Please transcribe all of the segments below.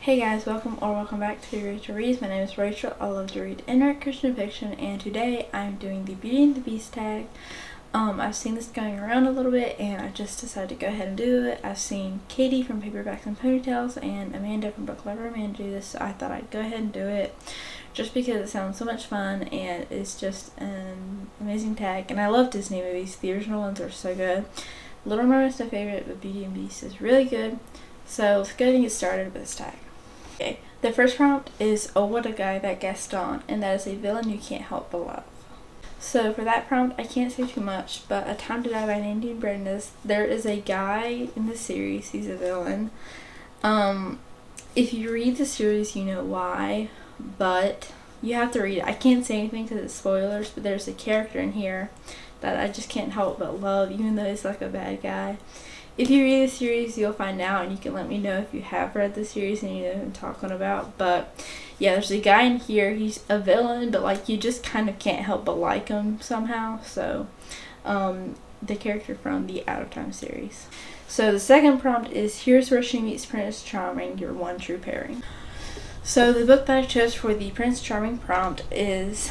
Hey guys, welcome back to Rachel Reads. My name is Rachel. I love to read and write Christian fiction, and today I'm doing the Beauty and the Beast tag. I've seen this going around a little bit, and I just decided to go ahead and do it. I've seen Katie from Paperbacks and Ponytails and Amanda from Book Lover Amanda do this, so I thought I'd go ahead and do it just because it sounds so much fun and it's just an amazing tag. And I love Disney movies. The original ones are so good. Little Mermaid's my favorite, but Beauty and the Beast is really good. So let's go ahead and get started with this tag. Okay, the first prompt is "Oh, what a guy, that Gaston," and that is a villain you can't help but love. So for that prompt, I can't say too much, but A Time to Die by Mandy and Brenda. There is a guy in the series, he's a villain. If you read the series, you know why, but you have to read it. I can't say anything because it's spoilers, but there's a character in here that I just can't help but love, even though he's like a bad guy. If you read the series, you'll find out, and you can let me know if you have read the series and you know who I'm talking about. But yeah, there's a guy in here. He's a villain, but like you just kind of can't help but like him somehow. So the character from the Out of Time series. So the second prompt is "Here's where she meets Prince Charming, your one true pairing." So the book that I chose for the Prince Charming prompt is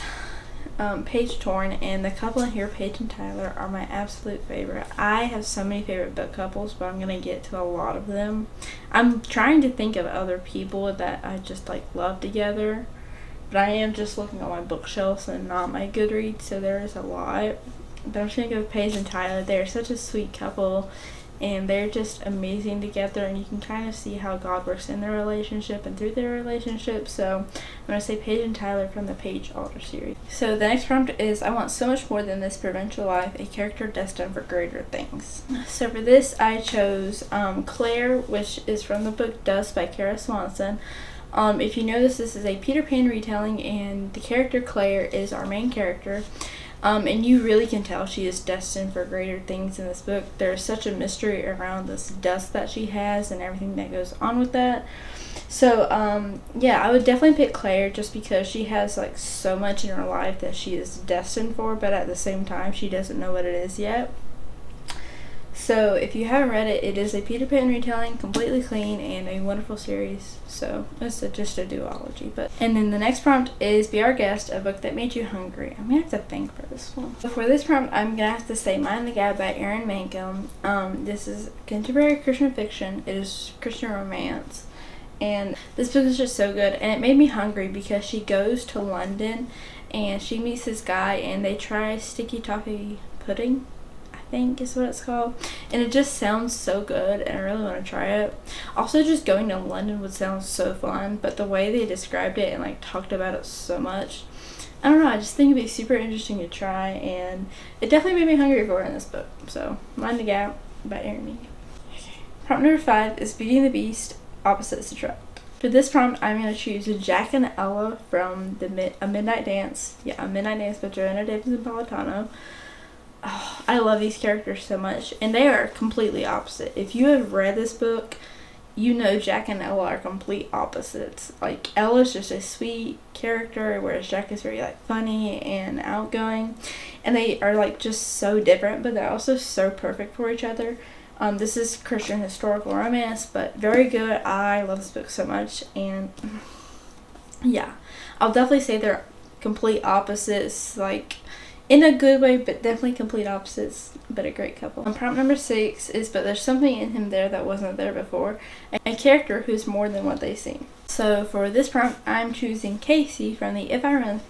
Page Torn, and the couple in here, Paige and Tyler, are my absolute favorite. I have so many favorite book couples, but I'm gonna get to a lot of them. I'm trying to think of other people that I just like love together, but I am just looking on my bookshelves and not my Goodreads, so there is a lot. But I'm just gonna go with Paige and Tyler. They're such a sweet couple, and they're just amazing together, and you can kind of see how God works in their relationship and through their relationship. So I'm going to say Paige and Tyler from the Paige Alder series. So the next prompt is "I want so much more than this provincial life, a character destined for greater things." So for this, I chose Claire, which is from the book Dust by Kara Swanson. If you know this is a Peter Pan retelling, and the character Claire is our main character. And you really can tell she is destined for greater things in this book. There's such a mystery around this dust that she has and everything that goes on with that. So, yeah, I would definitely pick Claire just because she has, like, so much in her life that she is destined for, but at the same time, she doesn't know what it is yet. So, if you haven't read it, it is a Peter Pan retelling, completely clean, and a wonderful series. So, it's just a duology. And then the next prompt is "Be Our Guest, a book that made you hungry." I'm going to have to think for this one. So for this prompt, I'm going to have to say Mind the Gap by Erin Mankum. This is contemporary Christian fiction. It is Christian romance. And this book is just so good. And it made me hungry because she goes to London and she meets this guy and they try sticky toffee pudding, I think is what it's called, and it just sounds so good and I really want to try it. Also, just going to London would sound so fun, but the way they described it and like talked about it so much, I don't know, I just think it'd be super interesting to try, and it definitely made me hungry for it in this book. So Mind the Gap by Erin Mankum. Okay. Prompt number 5 is Beauty and the Beast, Opposites Attract. For this prompt, I'm going to choose Jack and Ella from A Midnight Dance. Yeah, A Midnight Dance by Joanna Davis and Politano. Oh, I love these characters so much, and they are completely opposite. If you have read this book, you know Jack and Ella are complete opposites. Like, Ella's just a sweet character, whereas Jack is very like funny and outgoing, and they are like just so different, but they're also so perfect for each other. This is Christian historical romance, but very good. I love this book so much, and yeah, I'll definitely say they're complete opposites, like in a good way, but definitely complete opposites, but a great couple. Prompt number 6 is "But there's something in him there that wasn't there before, a character who's more than what they seem." So for this prompt, I'm choosing Casey from the If I Run...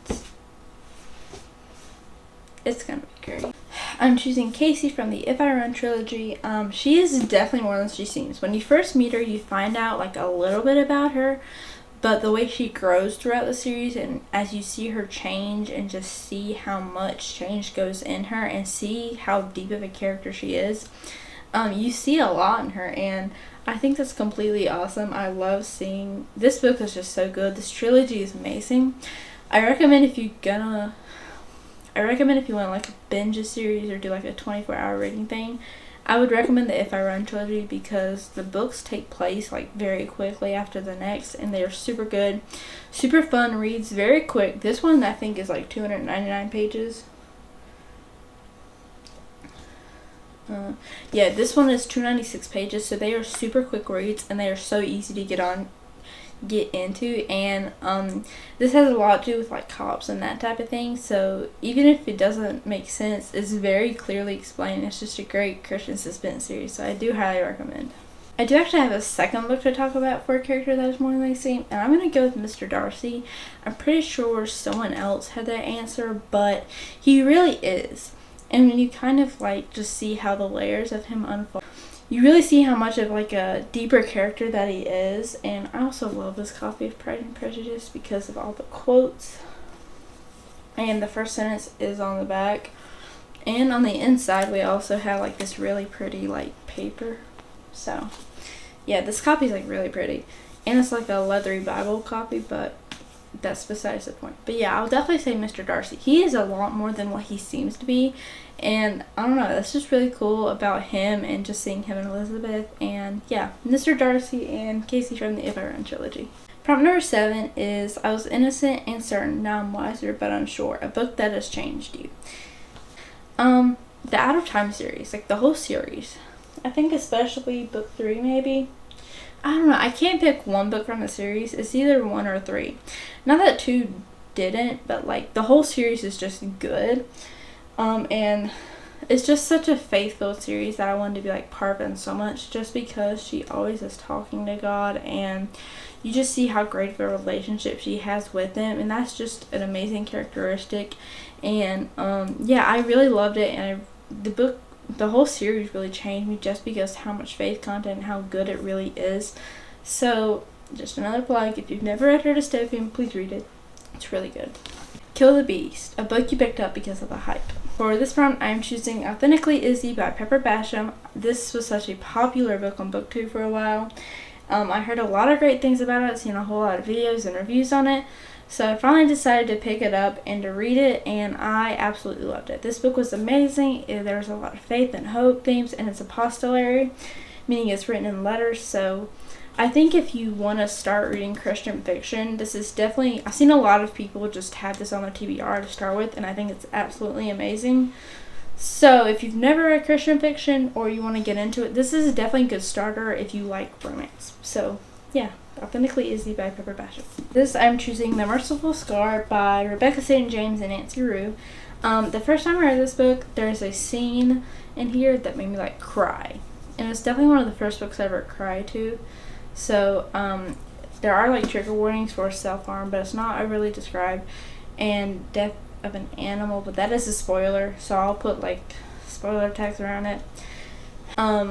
It's gonna be great. I'm choosing Casey from the If I Run trilogy. She is definitely more than she seems. When you first meet her, you find out like a little bit about her, but the way she grows throughout the series, and as you see her change and just see how much change goes in her and see how deep of a character she is, you see a lot in her, and I think that's completely awesome. I love seeing... This book is just so good. This trilogy is amazing. I recommend if you want like a binge a series or do like a 24-hour reading thing, I would recommend the If I Run trilogy because the books take place like very quickly after the next, and they are super good, super fun reads, very quick. This one I think is like 299 pages. This one is 296 pages, so they are super quick reads and they are so easy to get get into, and this has a lot to do with like cops and that type of thing, so even if it doesn't make sense, it's very clearly explained. It's just a great Christian suspense series, so I do highly recommend. I do actually have a second book to talk about for a character that is more lazy, and I'm going to go with Mr. Darcy. I'm pretty sure someone else had that answer, but he really is. And when you kind of like just see how the layers of him unfold, you really see how much of like a deeper character that he is. And I also love this copy of Pride and Prejudice because of all the quotes. And the first sentence is on the back. And on the inside we also have like this really pretty like paper. So yeah, this copy is like really pretty. And it's like a leathery Bible copy, but that's besides the point. But yeah, I'll definitely say Mr. Darcy. He is a lot more than what he seems to be, and I don't know, that's just really cool about him, and just seeing him and Elizabeth. And yeah, Mr. Darcy and Casey from the If I Run trilogy. Prompt number 7 is I was innocent and certain, now I'm wiser but unsure. A book that has changed you. The Out of Time series, like the whole series. I think especially book 3 maybe. I don't know, I can't pick one book from the series. It's either 1 or 3. Not that 2 didn't, but like the whole series is just good. And it's just such a faith-filled series that I wanted to be like part of it so much, just because she always is talking to God, and you just see how great of a relationship she has with him, and that's just an amazing characteristic. And yeah, I really loved it, and the whole series really changed me just because how much faith content and how good it really is. So just another plug, if you've never read her dystopian, please read it. It's really good. Kill the Beast, a book you picked up because of the hype. For this prompt, I'm choosing Authentically Izzy by Pepper Basham. This was such a popular book on BookTube for a while. I heard a lot of great things about it, seen a whole lot of videos and reviews on it. So I finally decided to pick it up and to read it, and I absolutely loved it. This book was amazing. There was a lot of faith and hope themes, and it's epistolary, meaning it's written in letters. So I think if you want to start reading Christian fiction, this is definitely, I've seen a lot of people just have this on their TBR to start with, and I think it's absolutely amazing. So if you've never read Christian fiction or you want to get into it, this is definitely a good starter if you like romance. So yeah, Authentically Izzy by Pepper Basham. This, I'm choosing The Merciful Scar by Rebecca St. James and Nancy Rue. The first time I read this book, there's a scene in here that made me like cry. And it's definitely one of the first books I ever cried to. So there are like trigger warnings for self-harm, but it's not overly described. And death of an animal, but that is a spoiler, so I'll put like spoiler tags around it.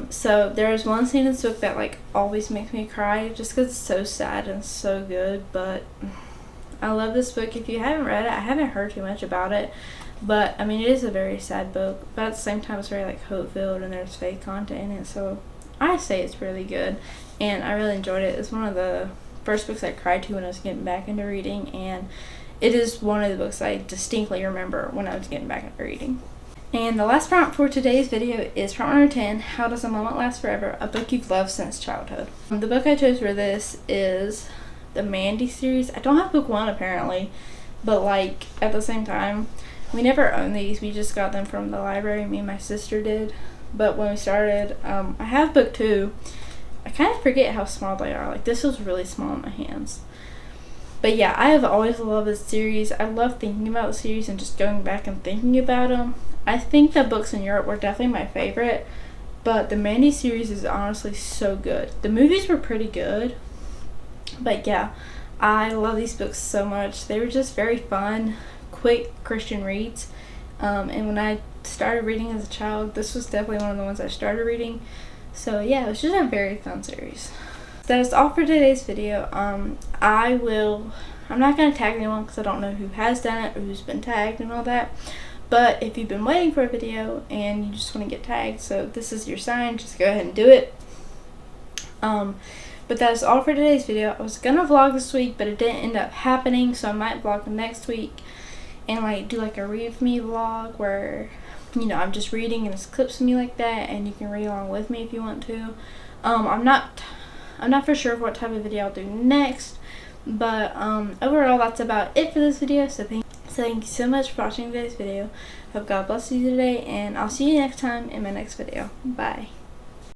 So there is one scene in this book that like always makes me cry just because it's so sad and so good. But I love this book. If you haven't read it, I haven't heard too much about it, but I mean it is a very sad book, but at the same time it's very like hope filled and there's faith content in it, so I say it's really good and I really enjoyed it. It's one of the first books I cried to when I was getting back into reading, and it is one of the books I distinctly remember when I was getting back into reading. And the last prompt for today's video is prompt number 10, How Does a Moment Last Forever? A book you've loved since childhood. The book I chose for this is the Mandy series. I don't have book 1 apparently, but like at the same time, we never owned these. We just got them from the library, me and my sister did. But when we started, I have book 2. I kind of forget how small they are. Like this was really small in my hands. But yeah, I have always loved this series. I love thinking about the series and just going back and thinking about them. I think the books in Europe were definitely my favorite, but the Mandy series is honestly so good. The movies were pretty good, but yeah, I love these books so much. They were just very fun, quick Christian reads. And when I started reading as a child, this was definitely one of the ones I started reading. So yeah, it was just a very fun series. That is all for today's video. I'm not going to tag anyone because I don't know who has done it or who's been tagged and all that. But if you've been waiting for a video and you just want to get tagged, so this is your sign, just go ahead and do it. But that is all for today's video. I was going to vlog this week, but it didn't end up happening, so I might vlog next week and like do like a read with me vlog where, you know, I'm just reading and it's clips of me like that and you can read along with me if you want to. I'm not for sure what type of video I'll do next, but overall that's about it for this video. So thank you so much for watching today's video. Hope God bless you today, and I'll see you next time in my next video. Bye.